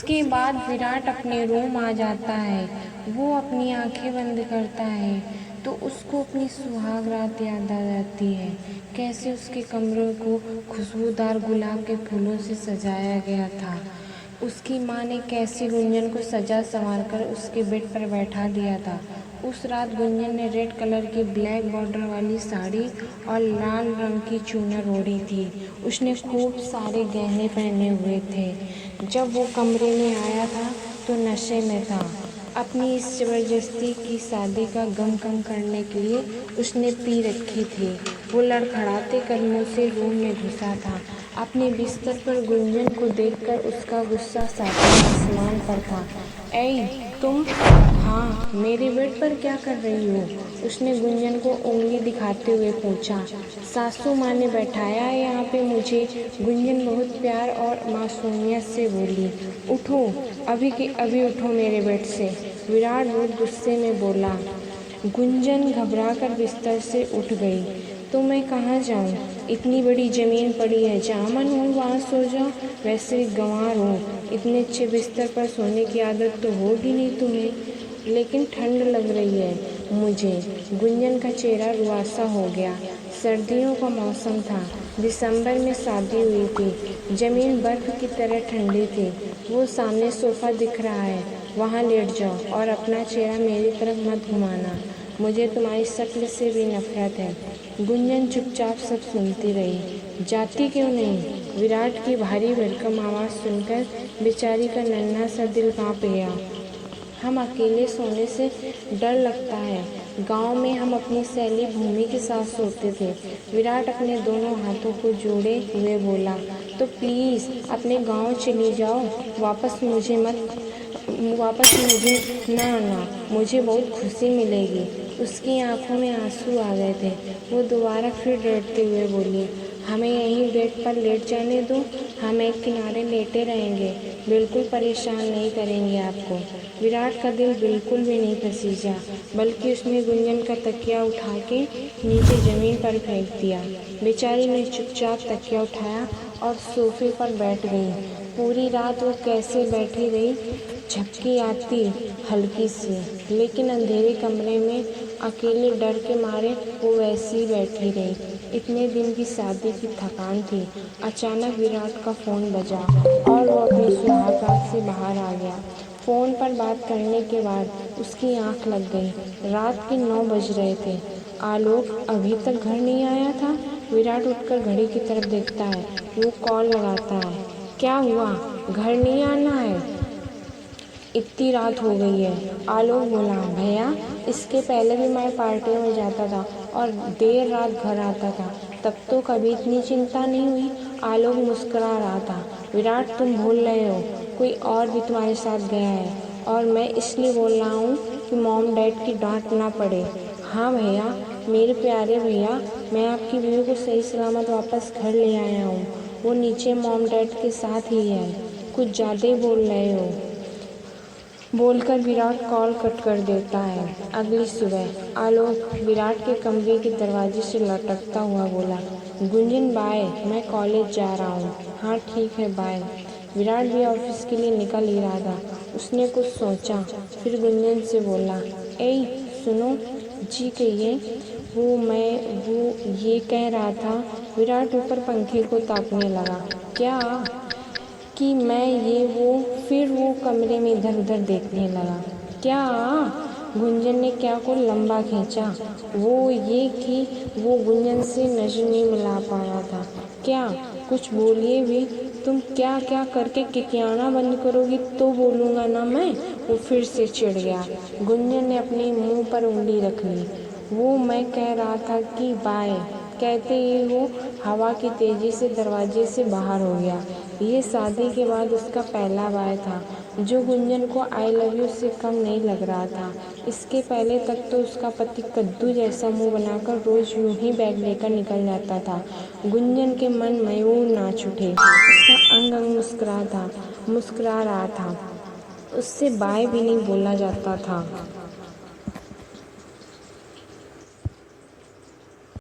उसके बाद विराट अपने रूम आ जाता है। वो अपनी आंखें बंद करता है तो उसको अपनी सुहाग रात याद आ जाती है। कैसे उसके कमरे को खुशबूदार गुलाब के फूलों से सजाया गया था। उसकी माँ ने कैसे गुंजन को सजा संवार कर उसके बेड पर बैठा दिया था। उस रात गुंजन ने रेड कलर की ब्लैक बॉर्डर वाली साड़ी और लाल रंग की चूनर ओढ़ी थी। उसने खूब सारे गहने पहने हुए थे। जब वो कमरे में आया था तो नशे में था। अपनी इस ज़बरदस्ती की शादी का गम कम करने के लिए उसने पी रखी थी। वो लड़खड़ाते कदमों से रूम में घुसा था। अपने बिस्तर पर गुंजन को देखकर उसका गुस्सा सातवें आसमान पर था। ऐ तुम! हाँ, मेरे बेड पर क्या कर रही हो? उसने गुंजन को उंगली दिखाते हुए पूछा। सासू माँ ने बैठाया है यहाँ पे मुझे। गुंजन बहुत प्यार और मासूमियत से बोली। उठो, अभी के अभी उठो मेरे बेड से, विराट बहुत गुस्से में बोला। गुंजन घबराकर बिस्तर से उठ गई। तो मैं कहाँ जाऊँ? इतनी बड़ी ज़मीन पड़ी है, जहाँ मन हो वहाँ सो जाओ। वैसे भी गंवार हो, इतने अच्छे बिस्तर पर सोने की आदत तो होगी नहीं तुम्हें। लेकिन ठंड लग रही है मुझे। गुंजन का चेहरा रुआसा हो गया। सर्दियों का मौसम था। दिसंबर में शादी हुई थी। ज़मीन बर्फ़ की तरह ठंडी थी। वो सामने सोफ़ा दिख रहा है, वहाँ लेट जाओ और अपना चेहरा मेरी तरफ मत घुमाना। मुझे तुम्हारी शक्ल से भी नफरत है। गुंजन चुपचाप सब सुनती रही। जाती क्यों नहीं? विराट की भारी भरकम आवाज़ सुनकर बेचारी का नन्हा सा दिल कांप गया। हम अकेले सोने से डर लगता है। गांव में हम अपनी सहेली भूमि के साथ सोते थे। विराट अपने दोनों हाथों को जोड़े हुए बोला। तो प्लीज़ अपने गांव चली जाओ, वापस मुझे ना, मुझे बहुत खुशी मिलेगी। उसकी आंखों में आंसू आ गए थे। वो दोबारा फिर डरते हुए बोली। हमें यहीं बेड पर लेट जाने दो, हम एक किनारे लेटे रहेंगे, बिल्कुल परेशान नहीं करेंगे आपको। विराट का दिल बिल्कुल भी नहीं पसीजा, बल्कि उसने गुंजन का तकिया उठा के नीचे ज़मीन पर फेंक दिया। बेचारी ने चुपचाप तकिया उठाया और सोफे पर बैठ गई। पूरी रात वो कैसे बैठी रही, झपकी आती हल्की सी, लेकिन अंधेरे कमरे में अकेले डर के मारे वो वैसी ही बैठी रही। इतने दिन की शादी की थकान थी। अचानक विराट का फ़ोन बजा और वो अपनी सुहाग रात से बाहर आ गया। फ़ोन पर बात करने के बाद उसकी आंख लग गई। रात के 9 बज रहे थे। आलोक अभी तक घर नहीं आया था। विराट उठकर घड़ी की तरफ देखता है। वो कॉल लगाता है। क्या हुआ? घर नहीं आना है? इतनी रात हो गई है। आलोक बोला। भैया, इसके पहले भी मैं पार्टियों में जाता था और देर रात घर आता था, तब तो कभी इतनी चिंता नहीं हुई। आलोक मुस्कुरा रहा था। विराट, तुम भूल रहे हो, कोई और भी तुम्हारे साथ गया है, और मैं इसलिए बोल रहा हूँ कि मॉम डैड की डांट ना पड़े। हाँ भैया, मेरे प्यारे भैया, मैं आपकी बीवी को सही सलामत वापस घर ले आया हूँ। वो नीचे मॉम डैड के साथ ही है। कुछ ज़्यादा ही बोल रहे हो, बोलकर विराट कॉल कट कर देता है। अगली सुबह आलोक विराट के कमरे के दरवाजे से लटकता हुआ बोला। गुंजन बाय, मैं कॉलेज जा रहा हूँ। हाँ ठीक है, बाय। विराट भी ऑफिस के लिए निकल ही रहा था। उसने कुछ सोचा, फिर गुंजन से बोला। ए सुनो। जी कहिए। वो ये कह रहा था। विराट ऊपर पंखे को ताकने लगा। क्या? कि मैं ये वो। फिर वो कमरे में इधर उधर देखने लगा। क्या? गुंजन ने क्या को लंबा खींचा। वो ये कि वो गुंजन से नजर नहीं मिला पा रहा था। क्या? कुछ बोलिए भी। तुम क्या क्या करके किकियाना बंद करोगी तो बोलूँगा ना मैं। वो फिर से चिढ़ गया। गुंजन ने अपने मुंह पर उंगली रख ली। वो मैं कह रहा था कि बाय, कहते ही वो हवा की तेज़ी से दरवाजे से बाहर हो गया। ये शादी के बाद उसका पहला बाय था, जो गुंजन को आई लव यू से कम नहीं लग रहा था। इसके पहले तक तो उसका पति कद्दू जैसा मुंह बनाकर रोज़ यूं ही बैग लेकर निकल जाता था। गुंजन के मन मयूर नाच उठे। उसका अंग अंग मुस्कुरा रहा था। उससे बाय भी नहीं बोला जाता था।